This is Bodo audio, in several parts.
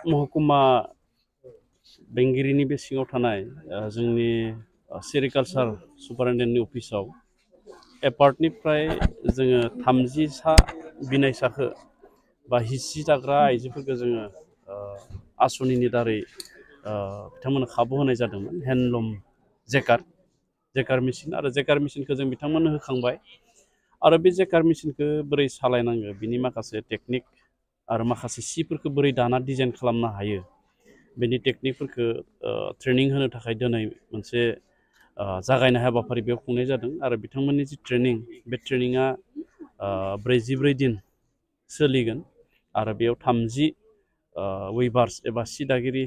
महकुमा बेंगिरिनि बे सिङाव थानाय जोंनि सेरिकालचार सुपारिनटेन्डेन्टनि अफिसाव एपार्टनिफ्राय जोङो 30सा बिनायसाखौ बा हिस्रि दाग्रा आइजोफोरखौ जोङो आसनिनि दारै बिथांमोननो खाबु होनाय जादोंमोन हेन्डलुम जेकार मेसिन आरो जेकार मेसिनखौ जों बिथांमोननो होखांबाय आरो बे जेकार मेसिनखौ बोरै सालायनांगो बिनि माखासे टेकनिक आरो माखासे सिफोरखौ बोरै दाना डिजाइन खालामनो हायो बेनि टेकनिकफोरखौ ट्रेनिं होनो थाखाय दिनै मोनसे जागायनाय हाबाफारि बेयाव खुंनाय जादों आरो बिथांमोननि जि ट्रेनिं बे ट्रेनिङा 44 दिन सोलिगोन आरो बेयाव 30 वेभार्स एबा सि दागिरि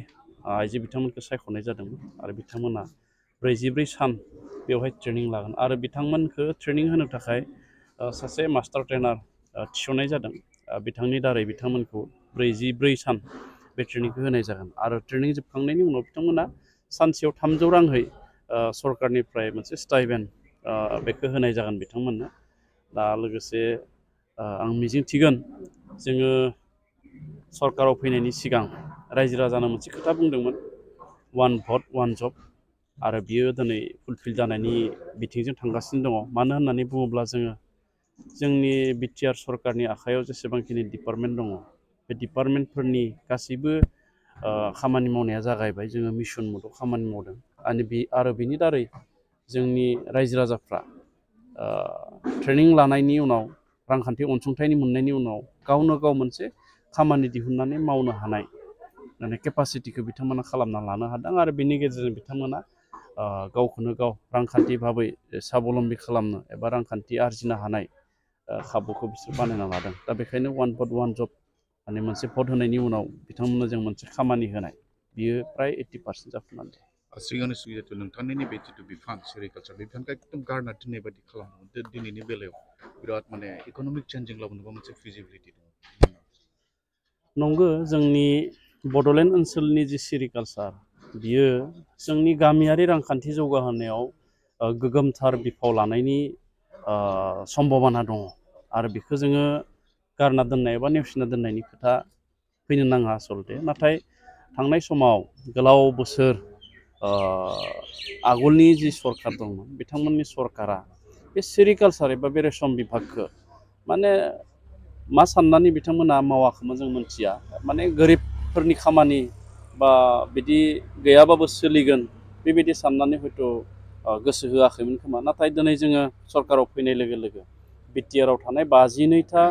आइजो बिथांमोनखौ सायख'नाय जादोंमोन आरो बिथांमोना 44 सान बेवहाय ट्रेनिं लागोन आरो बिथांमोनखौ ट्रेनिं होनो थाखाय सासे मास्टार ट्रेनार थिसननाय जादों बिथांनि दारै बिथांमोनखौ 44 सान बे ट्रेनिंखौ होनाय जागोन आरो ट्रेनिं जोबखांनायनि उनाव बिथांमोना सानसेयाव 300 रांहै सरकारनिफ्राय मोनसे स्टाइपेन्ड बेखौ होनाय जागोन बिथांमोननो दा लोगोसे आं मिजिंथिगोन जोङो सरकाराव फैनायनि सिगां रायजो राजानो मोनसे खोथा बुंदोंमोन वान भट वान जब आरो बियो दिनै फुलफिल जानायनि बिथिंजों थांगासिनो दङ मानो होननानै बुङोब्ला जोंनि बिटिआर सरकारनि आखायाव जेसेबांखिनि डिपार्टमेन्ट दङ बे डिपार्टमेन्टफोरनि गासैबो खामानि मावनाया जागायबाय जोङो मिशन मदआव खामानि मावदों आरो बिनि दारै जोंनि रायजो राजाफ्रा ट्रेनिं लानायनि उनाव रांखान्थि अनसुंथाइनि मोननायनि उनाव गावनो गाव मोनसे खामानि दिहुननानै मावनो हानाय माने केपासिटिखौ बिथांमोना खालामना लानो हादों आरो बिनि गेजेरजों बिथांमोना गावखौनो गाव रांखान्थि भाबै साबलम्बि खालामनो एबा रांखान्थि आरजिनो हानाय खाबुखौ बिसोर बानायना लादों दा बेखायनो वान भट वान जब माने मोनसे भट होनायनि उनाव बिथांमोननो जों मोनसे खामानि होनाय बियो प्राय 80% जाफुंनानै दं सिगांनि जिहेतु नोंथांनि बे जिथु बिफान सेरिकालचार बिफानखौ एकदम गारना दोननाय बायदि खालामो दिनैनि बेलायाव बिराद माने इक'नमिक चेन्जिं लाबोनोबा मोनसे फिजिबिलिटि दङ नंगौ जोंनि बड'लेण्ड ओनसोलनि जि सेरिकालचार बियो जोंनि गामियारि रांखान्थि जौगाहोनायाव गोगोमथार बिफाव लानायनि सम्भाबना दङ आरो बेखौ जोङो गारना दोननाय एबा नेवसिना दोननायनि खोथा फैनो नाङा आसलथे नाथाय थांनाय समाव गोलाव बोसोर आगोलनि जि सरकार दंमोन बिथांमोननि सरकारा बे सेरिकालचार एबा बे रेशन बिभागखौ माने मा साननानै बिथांमोना मावाखैमोन जों मोनथिया माने गोरिबफोरनि खामानि बा बिदि गैयाबाबो सोलिगोन बेबायदि साननानै हयथ' गोसो होआखैमोन खोमा नाथाय दिनै जोङो सरकाराव फैनाय लोगो लोगो बिटिआरआव थानाय 52टा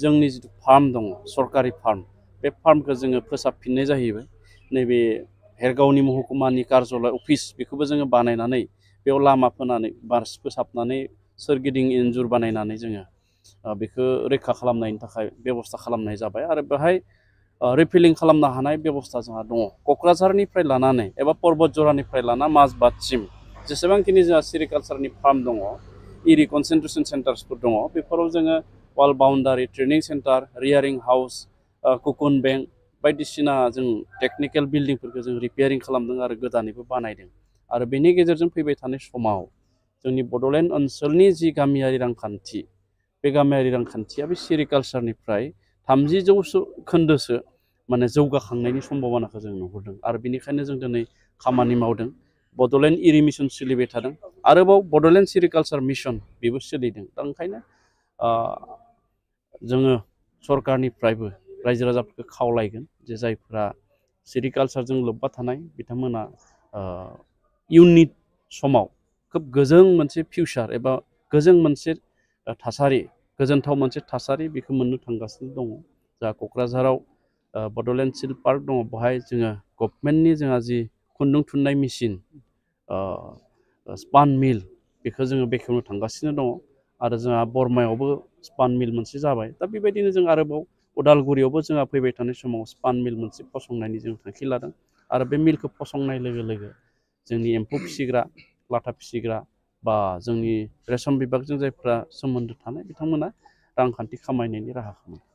जोंनि जिथु फार्म दङ सरकारि फार्म बे फार्मखौ जोङो फोसाबफिननाय जाहैबाय नैबे हेरगावनि महकुमानि कार्यालय अफिस बेखौबो जोङो बानायनानै बेयाव लामा फोनानै बार्स फोसाबनानै सोरगिदिं इन्जुर बानायनानै जोङो बेखौ रैखा खालामनायनि थाखाय बेबस्था खालामनाय जाबाय आरो बेहाय रिफिलिं खालामनो हानाय बेबस्था जोंहा दङ क'क्राझारनिफ्राय लानानै एबा पर्बत जरानिफ्राय लाना माजबातसिम जेसेबांखिनि जोंहा सेरिकालचारनि फार्म दङ इरि कनसेन्ट्रेसन सेन्टार्सफोर दङ बेफोराव जोङो वाल बाउन्डारि ट्रेनिं सेन्टार रियारिं हाउस कुकुन बेंक बायदिसिना जों टेकनिकेल बिल्डिंफोरखौ जों रिपेयारिं खालामदों आरो गोदानैबो बानायदों आरो बेनि गेजेरजों फैबाय थानाय समाव जोंनि बड'लेण्ड ओनसोलनि जि गामियारि रांखान्थि बे गामियारि रांखान्थिया बे सेरिकालचारनिफ्राय 30 जौखोन्दोसो माने जौगाखांनायनि सम्भावनाखौ जों नुहुरदों आरो बेनिखायनो जों दिनै खामानि मावदों बड'लेण्ड इरि मिसन सोलिबाय थादों आरोबाव बड'लेण्ड सेरिकालचार मिसन बेबो सोलिदों दा ओंखायनो जोङो सरकारनिफ्रायबो रायजो राजाफोरखौ खावलायगोन जे जायफ्रा सेरिकालचारजों लोब्बा थानाय बिथांमोना इयुननि समाव खोब गोजों मोनसे फिउचार एबा गोजों मोनसे थासारि गोजोनथाव मोनसे थासारि बेखौ मोननो थांगासिनो दङ जा क'क्राझाराव बड'लेण्ड सिल्क पार्क दङ बेवहाय जोङो गभर्नमेन्टनि जोंहा जि खुन्दुं थुननाय मेसिन स्पान मिल बेखौ जोङो बेखेवनो थांगासिनो दङ आरो जोंहा बरमायावबो स्पान मिल मोनसे जाबाय दा बेबायदिनो जों आरोबाव उदालगुरियावबो जोंहा फैबाय थानाय समाव स्पान मिल मोनसे फसंनायनि जों थांखि लादों आरो बे मिलखौ फसंनाय लोगो लोगो जोंनि एम्फौ फिसिग्रा लाथा फिसिग्रा बा जोंनि रेशन बिभागजों जायफ्रा सोमोन्दो थानाय बिथांमोना रांखान्थि खामायनायनि राहाखौ मोनगोन